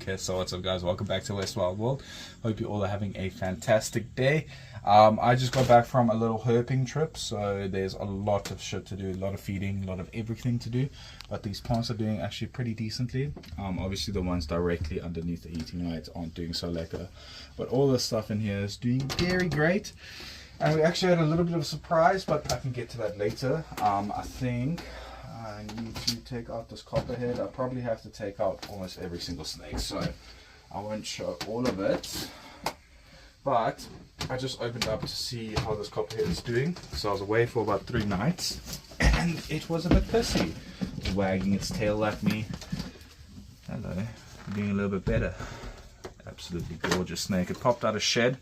Okay, so what's up guys, welcome back to West Wild World. Hope you all are having a fantastic day. I just got back from a little herping trip, so there's a lot of shit to do, a lot of feeding, a lot of everything to do, but these plants are doing actually pretty decently. Obviously the ones directly underneath the heating lights aren't doing so lekker, but all the stuff in here is doing very great. And we actually had a little bit of a surprise, but I can get to that later. I think I need to take out this copperhead. I probably have to take out almost every single snake, so I won't show all of it. But I just opened up to see how this copperhead is doing. So I was away for about 3 nights, and it was a bit pissy. It was wagging its tail at me. Hello, doing a little bit better. Absolutely gorgeous snake. It popped out of shed,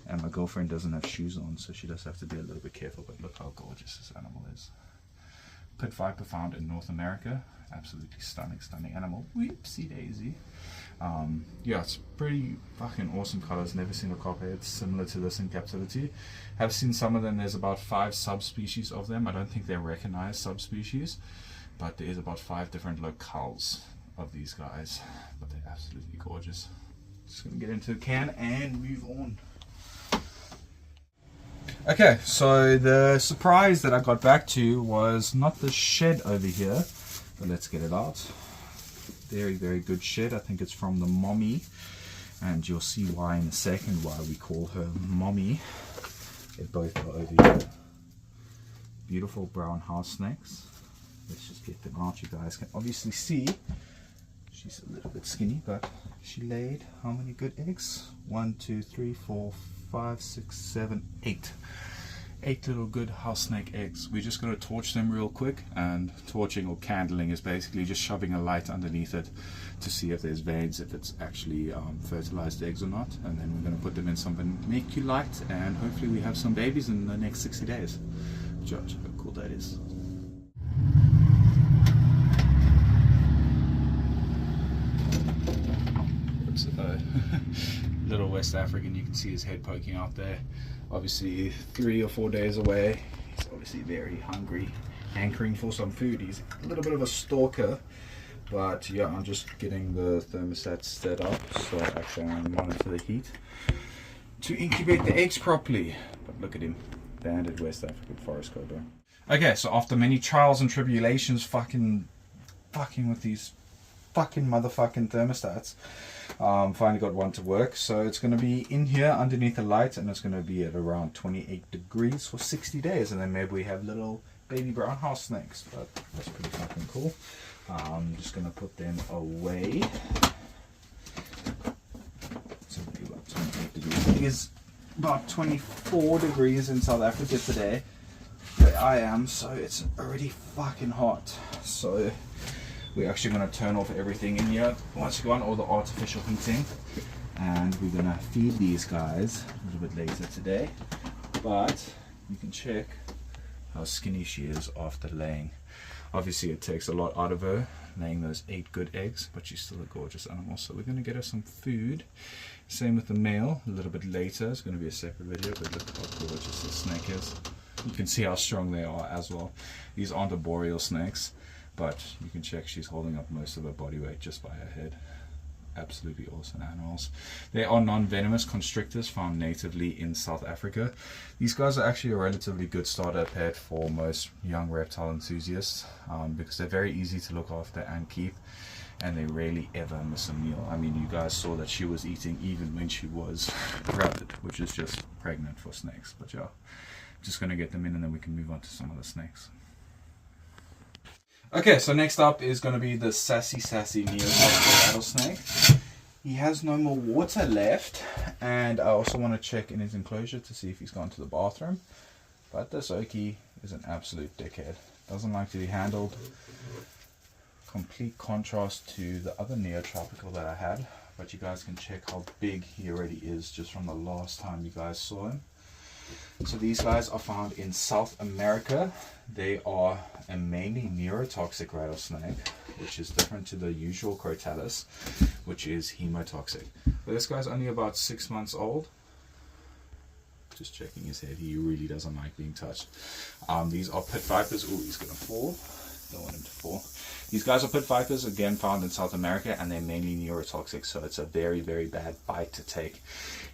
and my girlfriend doesn't have shoes on, so she does have to be a little bit careful. But look how gorgeous this animal is. Pit viper found in North America. Absolutely stunning animal. Whoopsie daisy. Yeah, it's pretty fucking awesome colors. Never seen a copperhead similar to this in captivity. Have seen some of them. There's about 5 subspecies of them. I don't think they're recognized subspecies, but there is about 5 different locales of these guys. But they're absolutely gorgeous. Just gonna get into a can and move on. Okay, so the surprise that I got back to was not the shed over here, but let's get it out. Very, very good shed. I think it's from the mommy, and you'll see why in a second, why we call her mommy. They both are over here. Beautiful brown house snakes. Let's just get them out. You guys can obviously see she's a little bit skinny, but she laid how many good eggs? 1, 2, 3, 4, 5, 6, 7, 8. 8 little good house snake eggs. We're just going to torch them real quick, and torching or candling is basically just shoving a light underneath it to see if there's veins, if it's actually fertilized eggs or not, and then we're going to put them in some vermiculite, and hopefully we have some babies in the next 60 days. Judge how cool that is. Little West African, you can see his head poking out there. Obviously 3 or 4 days away. He's obviously very hungry, hankering for some food. He's a little bit of a stalker, but yeah, I'm just getting the thermostat set up so actually I can monitor the heat to incubate the eggs properly. But look at him, banded West African forest cobra. Okay, so after many trials and tribulations, fucking with these fucking motherfucking thermostats, finally got one to work. So it's going to be in here underneath the light, and it's going to be at around 28 degrees for 60 days, and then maybe we have little baby brown house snakes. But that's pretty fucking cool. I'm just going to put them away. So it'll be about 28 degrees. It is about 24 degrees in South Africa today where I am, so it's already fucking hot. So we're actually going to turn off everything in here once again, all the artificial heating, and we're going to feed these guys a little bit later today. But you can check how skinny she is after laying. Obviously it takes a lot out of her laying those 8 good eggs, but she's still a gorgeous animal. So we're going to get her some food. Same with the male a little bit later. It's going to be a separate video, but look how gorgeous this snake is. You can see how strong they are as well. These aren't arboreal snakes, but you can check she's holding up most of her body weight just by her head. Absolutely awesome animals. They are non-venomous constrictors found natively in South Africa. These guys are actually a relatively good starter pet for most young reptile enthusiasts, because they're very easy to look after and keep, and they rarely ever miss a meal. I mean, you guys saw that she was eating even when she was rabid, which is just pregnant for snakes. But yeah, just going to get them in, and then we can move on to some of the snakes. Okay, so next up is going to be the sassy neotropical rattlesnake. He has no more water left, and I also want to check in his enclosure to see if he's gone to the bathroom. But this Okie is an absolute dickhead. Doesn't like to be handled. Complete contrast to the other neotropical that I had, but you guys can check how big he already is just from the last time you guys saw him. So these guys are found in South America. They are a mainly neurotoxic rattlesnake, which is different to the usual Crotalus, which is hemotoxic. But this guy's only about 6 months old. Just checking his head. He really doesn't like being touched. These are pit vipers. Oh, he's going to fall. Don't want him to fall. These guys are pit vipers, again found in South America, and they're mainly neurotoxic, so it's a very, very bad bite to take.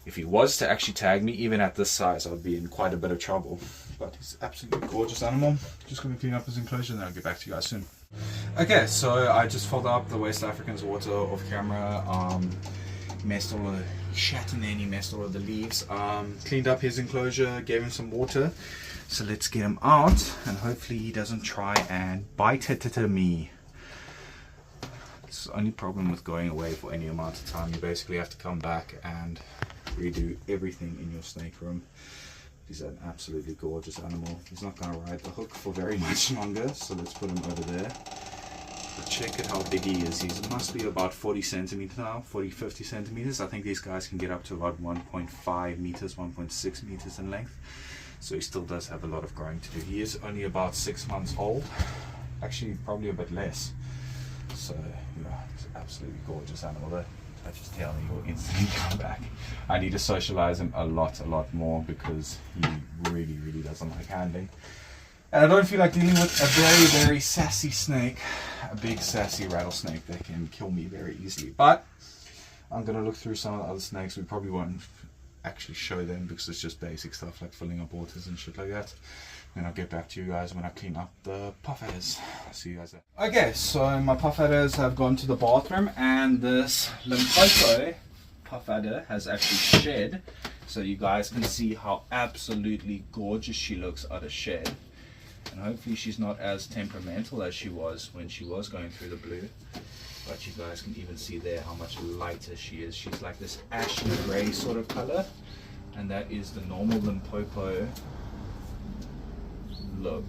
If he was to actually tag me, even at this size, I'd be in quite a bit of trouble. But he's an absolutely gorgeous animal. Just going to clean up his enclosure and then I'll get back to you guys soon. Okay, so I just filled up the West African's water off camera. Messed all of the shat in there and he messed all of the leaves. Cleaned up his enclosure, gave him some water. So let's get him out and hopefully he doesn't try and bite me. It's the only problem with going away for any amount of time. You basically have to come back and redo everything in your snake room. He's an absolutely gorgeous animal. He's not going to ride the hook for very much longer, so let's put him over there. But check out how big he is. He must be about 40 centimeters now, 40-50 centimeters. I think these guys can get up to about 1.5 meters, 1.6 meters in length. So he still does have a lot of growing to do. He is only about 6 months old. Actually, probably a bit less. So, yeah, he's an absolutely gorgeous animal though. I just tell you, he'll instantly come back. I need to socialize him a lot more because he really doesn't like handling. And I don't feel like dealing with a very sassy snake, a big sassy rattlesnake that can kill me very easily. But I'm going to look through some of the other snakes. We probably won't actually show them because it's just basic stuff like filling up waters and shit like that. And I'll get back to you guys when I clean up the puff adders. I'll see you guys there. Okay, so my puff adders have gone to the bathroom and this Limpopo puff adder has actually shed. So you guys can see how absolutely gorgeous she looks out of shed. And hopefully she's not as temperamental as she was when she was going through the blue. But you guys can even see there how much lighter she is. She's like this ashy gray sort of color. And that is the normal Limpopo look.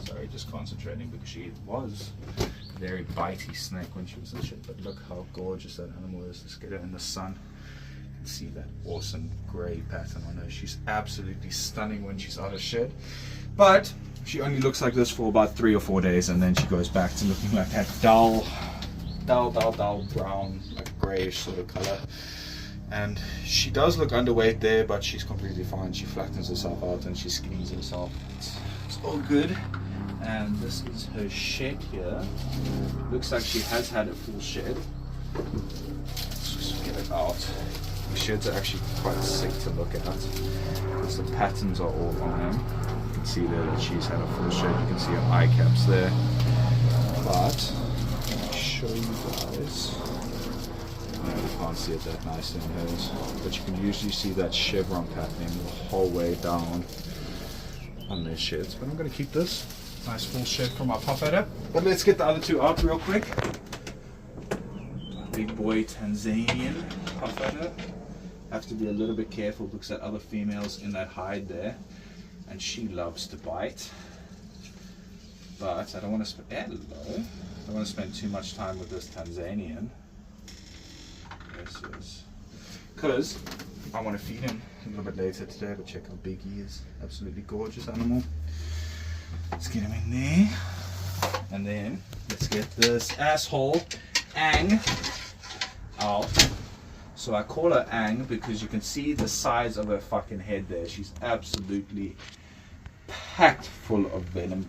Sorry, just concentrating because she was a very bitey snake when she was in shit. But look how gorgeous that animal is. Let's get her in the sun. You can see that awesome grey pattern on her. She's absolutely stunning when she's out of shed. But she only looks like this for about 3 or 4 days and then she goes back to looking like that dull brown, like greyish sort of color. And she does look underweight there, but she's completely fine. She flattens herself out and she skinnies herself. It's all good. And this is her shed here. Looks like she has had a full shed. Let's just get it out. The sheds are actually quite sick to look at because the patterns are all on them. You can see there that she's had a full shed. You can see her eye caps there. But let me show you guys. You can't see it that nicely in hers, but you can usually see that chevron pattern the whole way down on their sheds. But I'm going to keep this nice full shed from our puff adder. But let's get the other two out real quick. Big boy Tanzanian puff adder. Have to be a little bit careful because that other female's in that hide there, and she loves to bite. But I don't want to spend too much time with this Tanzanian. Because I want to feed him a little bit later today, but check how big he is. Absolutely gorgeous animal. Let's get him in there. And then let's get this asshole Ang out. So I call her Ang because you can see the size of her fucking head there. She's absolutely packed full of venom.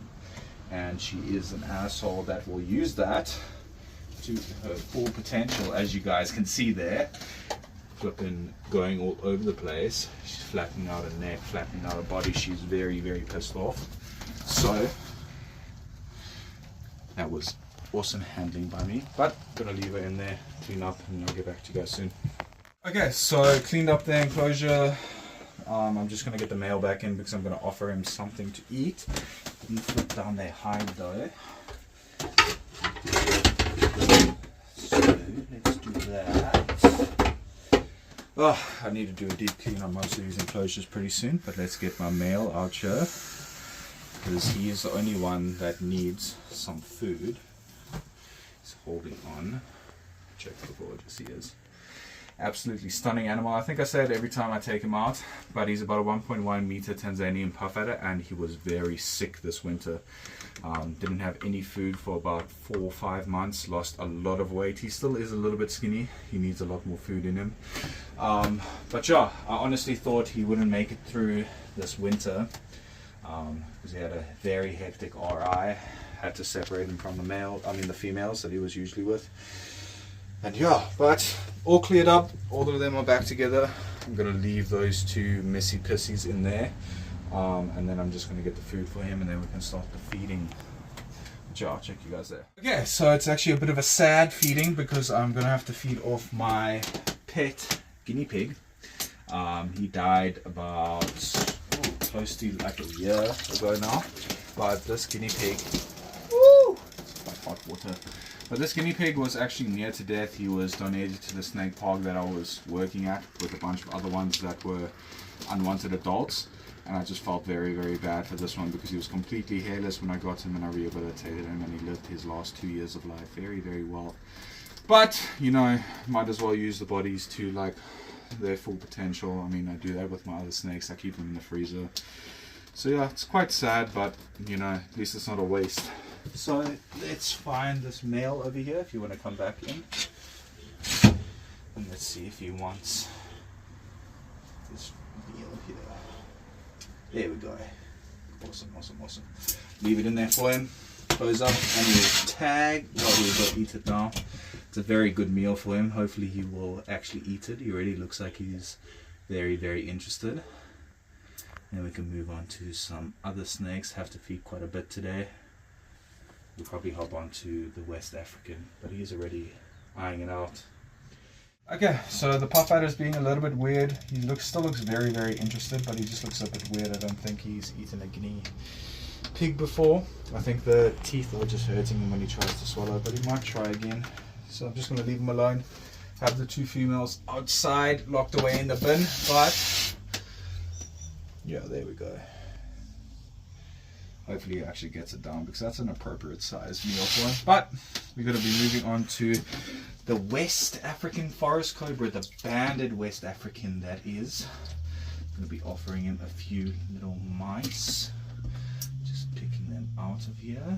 And she is an asshole that will use that to her full potential, as you guys can see there. Flipping going all over the place. She's flattening out her neck, flattening out her body. She's very pissed off. So that was awesome handling by me, but I'm gonna leave her in there, clean up, and I'll get back to you guys soon. Okay, so cleaned up the enclosure. I'm just gonna get the male back in because I'm gonna offer him something to eat. Didn't flip down their hide though. So let's do that. Oh, I need to do a deep clean on most of these enclosures pretty soon, but let's get my male out here because he is the only one that needs some food. He's holding on. Check how gorgeous he is. Absolutely stunning animal. I think I say it every time I take him out, but he's about a 1.1 meter Tanzanian puff adder, and he was very sick this winter. Didn't have any food for about 4 or 5 months, lost a lot of weight. He still is a little bit skinny. He needs a lot more food in him. But yeah, I honestly thought he wouldn't make it through this winter because he had a very hectic RI. had to separate him from the females that he was usually with. And yeah, but all cleared up, all of them are back together. I'm gonna leave those two messy pissies in there, and then I'm just gonna get the food for him, and then we can start the feeding. I'll check you guys there. Okay, so it's actually a bit of a sad feeding because I'm gonna have to feed off my pet guinea pig. He died about close to like a year ago now, but this guinea pig, it's like hot water. But this guinea pig was actually near to death. He was donated to the snake park that I was working at with a bunch of other ones that were unwanted adults. And I just felt very, very bad for this one because he was completely hairless when I got him and I rehabilitated him, and he lived his last 2 years of life very, very well. But, you know, might as well use the bodies to like their full potential. I mean, I do that with my other snakes. I keep them in the freezer. So yeah, it's quite sad, but you know, at least it's not a waste. So let's find this male over here if you want to come back in. And let's see if he wants this meal here. There we go. Awesome, awesome, awesome. Leave it in there for him. Close up and we'll tag. Oh, we'll go eat it now. It's a very good meal for him. Hopefully he will actually eat it. He already looks like he's very, very interested. Then we can move on to some other snakes. Have to feed quite a bit today. We'll probably hop on to the West African, but he's already eyeing it out. Okay, so the puff adder's being a little bit weird. He still looks very, very interested, but he just looks a bit weird. I don't think he's eaten a guinea pig before. I think the teeth are just hurting him when he tries to swallow, but he might try again. So I'm just going to leave him alone. Have the two females outside, locked away in the bin, but yeah, there we go. Hopefully he actually gets it down because that's an appropriate size meal for him. But we're going to be moving on to the West African forest cobra, the banded West African that is. I'm going to be offering him a few little mice. Just picking them out of here.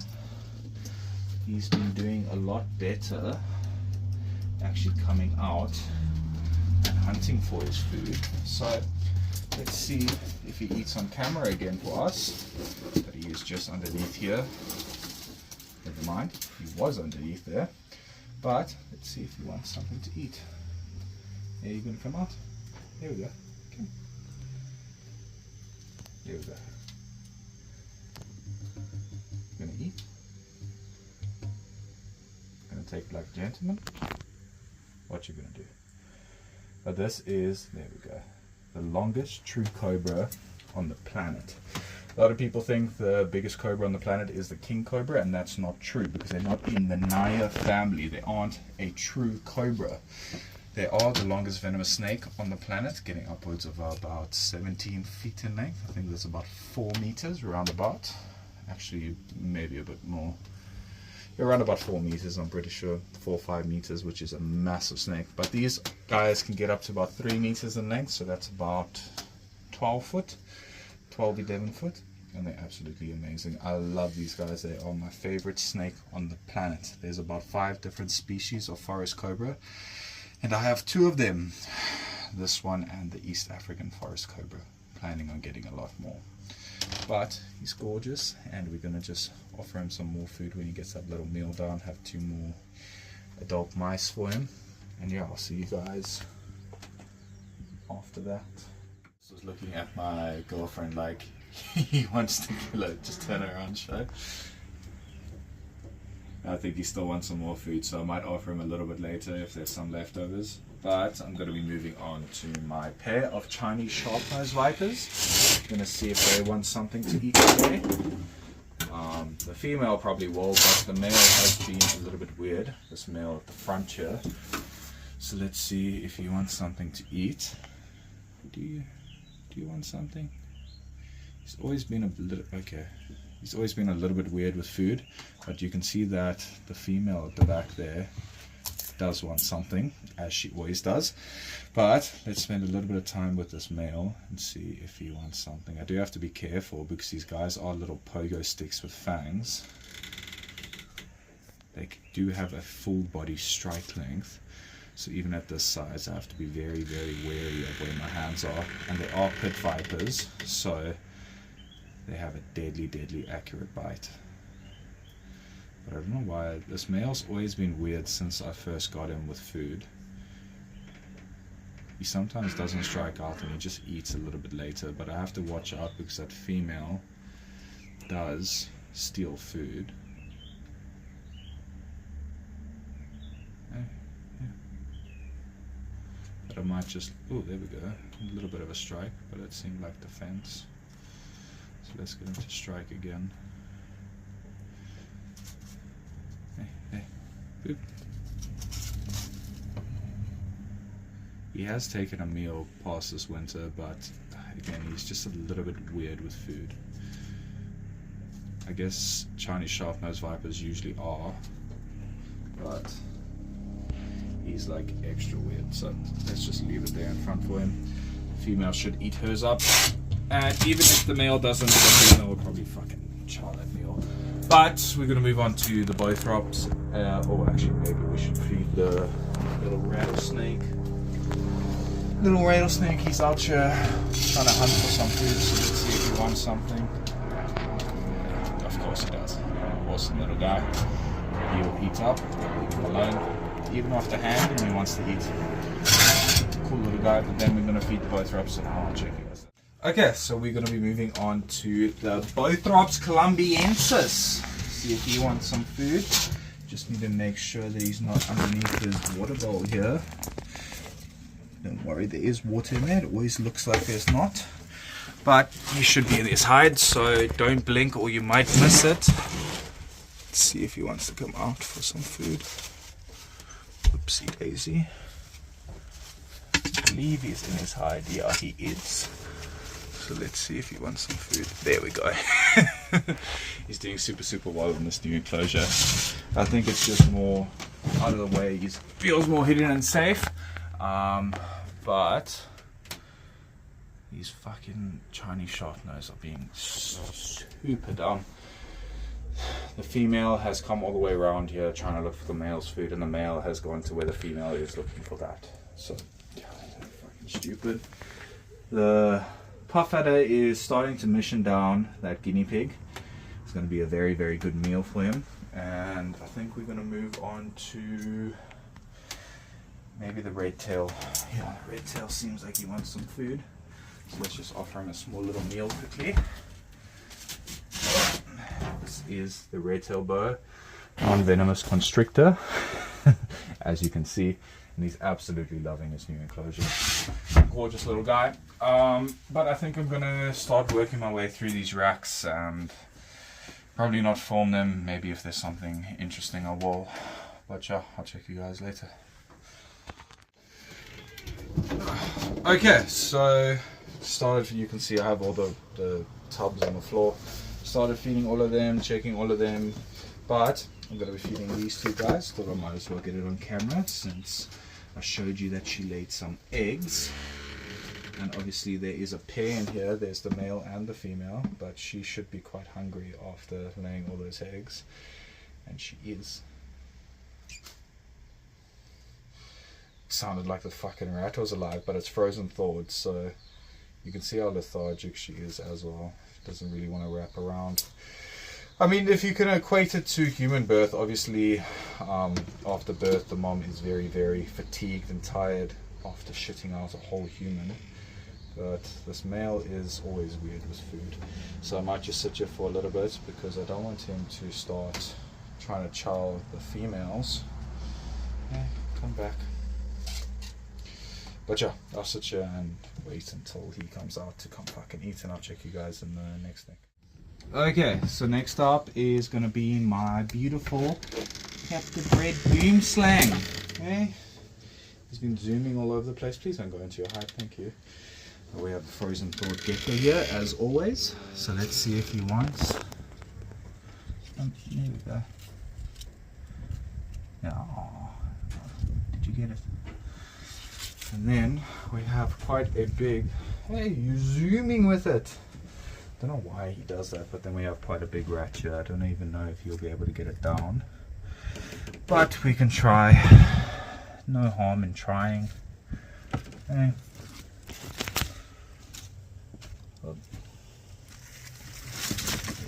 He's been doing a lot better actually coming out and hunting for his food. So let's see if he eats on camera again for us. But he is just underneath here. Never mind, he was underneath there. But let's see if he wants something to eat. Are you going to come out? There we go. Okay. There we go. Gonna eat? Gonna take like a gentleman? What you gonna do? But this is, there we go, the longest true cobra on the planet. A lot of people think the biggest cobra on the planet is the king cobra, and that's not true because they're not in the Naya family. They aren't a true cobra. They are the longest venomous snake on the planet, getting upwards of about 17 feet in length. I think that's about 4 meters around about. Actually, maybe a bit more. Around about 4 meters, I'm pretty sure. 4 or 5 meters, which is a massive snake. But these guys can get up to about 3 meters in length, so that's about 12 foot, 12, 11 foot. And they're absolutely amazing. I love these guys. They are my favorite snake on the planet. There's about 5 different species of forest cobra. And I have 2 of them. This one and the East African forest cobra. Planning on getting a lot more. But he's gorgeous, and we're going to just offer him some more food when he gets that little meal down. Have 2 more adult mice for him. And yeah, I'll see you guys after that. So I was looking at my girlfriend like he wants to kill her. Just turn around, show. I think he still wants some more food, so I might offer him a little bit later if there's some leftovers. But I'm going to be moving on to my pair of Chinese sharp-nosed vipers. I'm going to see if they want something to eat today. The female probably will, but the male has been a little bit weird. This male at the front here. So let's see if he wants something to eat. Do you want something? He's always been a little, okay. He's always been a little bit weird with food, but you can see that the female at the back there does want something, as she always does. But let's spend a little bit of time with this male and see if he wants something. I do have to be careful because these guys are little pogo sticks with fangs. They do have a full body strike length, so even at this size I have to be very, very wary of where my hands are. And they are pit vipers, so they have a deadly, deadly accurate bite. But I don't know why. This male's always been weird since I first got him with food. He sometimes doesn't strike out and he just eats a little bit later, but I have to watch out because that female does steal food. But I might just, oh, there we go, a little bit of a strike, but it seemed like defense. So let's get him to strike again. Hey, boop. He has taken a meal past this winter, but again, he's just a little bit weird with food. I guess Chinese sharp-nosed vipers usually are, but he's like extra weird, so let's just leave it there in front for him. The female should eat hers up, and even if the male doesn't, the female will probably fucking chow that meal. But we're going to move on to the bothrops, or actually maybe we should feed the little rattlesnake. Little rattlesnake, he's out here trying to hunt for some food, so let's see if he wants something. Of course he does. Awesome little guy. He'll eat up, leave him alone. Even off the hand, and he wants to eat. Cool little guy, but then we're going to feed the bothrops and I'll check you guys. Okay, so we're going to be moving on to the bothrops columbiensis. See if he wants some food. Just need to make sure that he's not underneath his water bowl here. Don't worry, there is water in there. It always looks like there's not. But he should be in his hide, so don't blink or you might miss it. Let's see if he wants to come out for some food. Oopsie daisy. I believe he's in his hide. Yeah, he is. So let's see if he wants some food. There we go. He's doing super well in this new enclosure. I think it's just more out of the way. He feels more hidden and safe. But these fucking Chinese sharp-nosed are being super dumb. The female has come all the way around here trying to look for the male's food, and the male has gone to where the female is looking for that. So, yeah, they're fucking stupid. The puff adder is starting to mission down that guinea pig. It's going to be a very good meal for him. And I think we're going to move on to maybe the red tail. Yeah, the red tail seems like he wants some food. So let's just offer him a small little meal quickly. This is the red tail boa, non-venomous constrictor, as you can see, and he's absolutely loving his new enclosure. Gorgeous little guy. But I think I'm gonna start working my way through these racks and probably not film them. Maybe if there's something interesting I will. But yeah, I'll check you guys later. Okay, so started. You can see I have all the tubs on the floor. Started feeding all of them, checking all of them, but I'm going to be feeding these two guys. Thought I might as well get it on camera since I showed you that she laid some eggs. And obviously there is a pair in here. There's the male and the female, but she should be quite hungry after laying all those eggs, and she is. Sounded like the fucking rat was alive, but it's frozen thawed, so you can see how lethargic she is as well. Doesn't really want to wrap around. I mean, if you can equate it to human birth, obviously after birth the mom is very fatigued and tired after shitting out a whole human. But this male is always weird with food, so I might just sit here for a little bit because I don't want him to start trying to chow the females. Yeah, come back. But yeah, I'll sit here and wait until he comes out to come fucking eat, and I'll check you guys in the next thing. Okay, so next up is going to be my beautiful captive red boom slang. Okay, he's been zooming all over the place. Please don't go into your hide, thank you. We have a frozen thawed gecko here as always, so let's see if he wants. There we go. Oh, did you get it? And then we have quite a big, hey, you're zooming with it. Don't know why he does that, but then we have quite a big rat here. I don't even know if he'll be able to get it down, but we can try. No harm in trying. Okay.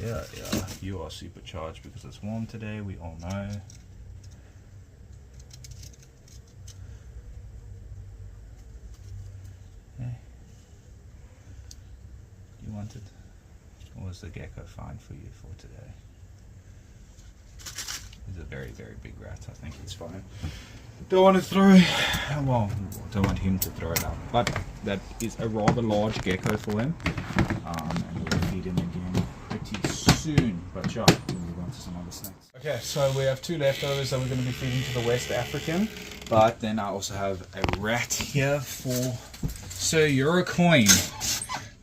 Yeah, you are supercharged because it's warm today, we all know. Yeah. You wanted? Or was the gecko fine for you for today? He's a very, very big rat. I think it's fine. Don't want to throw, well, don't want him to throw it out, but that is a rather large gecko for him, and we'll feed him again pretty soon. But yeah, we'll move on to some other snacks. Okay, so we have 2 leftovers that we're going to be feeding to the West African, but then I also have a rat here for Sir Eurocoin.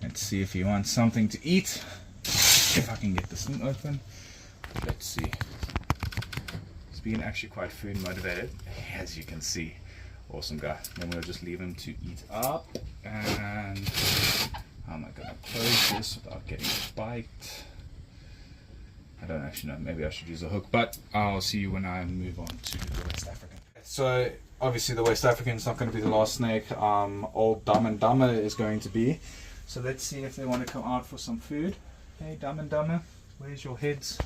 Let's see if he wants something to eat. If I can get this thing open. Let's see. He's been actually quite food motivated, as you can see. Awesome guy. Then we'll just leave him to eat up. And how am I going to close this without getting a bite? I don't actually know. Maybe I should use a hook, but I'll see you when I move on to the West African. So obviously the West African is not going to be the last snake. Old Dumb and Dumber is going to be. So let's see if they want to come out for some food. Hey, Dumb and Dumber, where's your heads?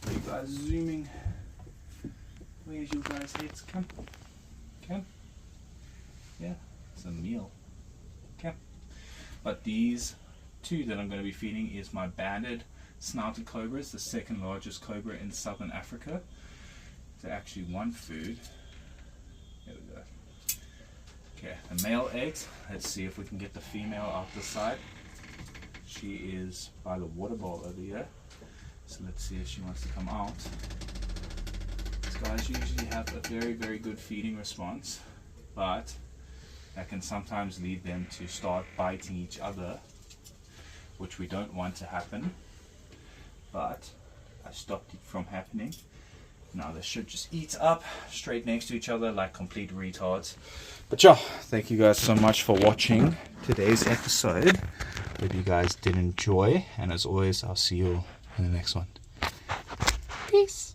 Are you guys zooming? Where's your guys' heads? Come. Yeah, it's a meal. Okay. But these 2 that I'm going to be feeding is my banded snouted cobras, the 2nd largest cobra in southern Africa. They actually want food. There we go. Okay, the male 8. Let's see if we can get the female out the side. She is by the water bowl over here. So let's see if she wants to come out. These guys usually have a very, very good feeding response, but that can sometimes lead them to start biting each other, which we don't want to happen. But I stopped it from happening. Now they should just eat up straight next to each other like complete retards. But yeah, thank you guys so much for watching today's episode. Hope you guys did enjoy, and as always, I'll see you in the next one. Peace.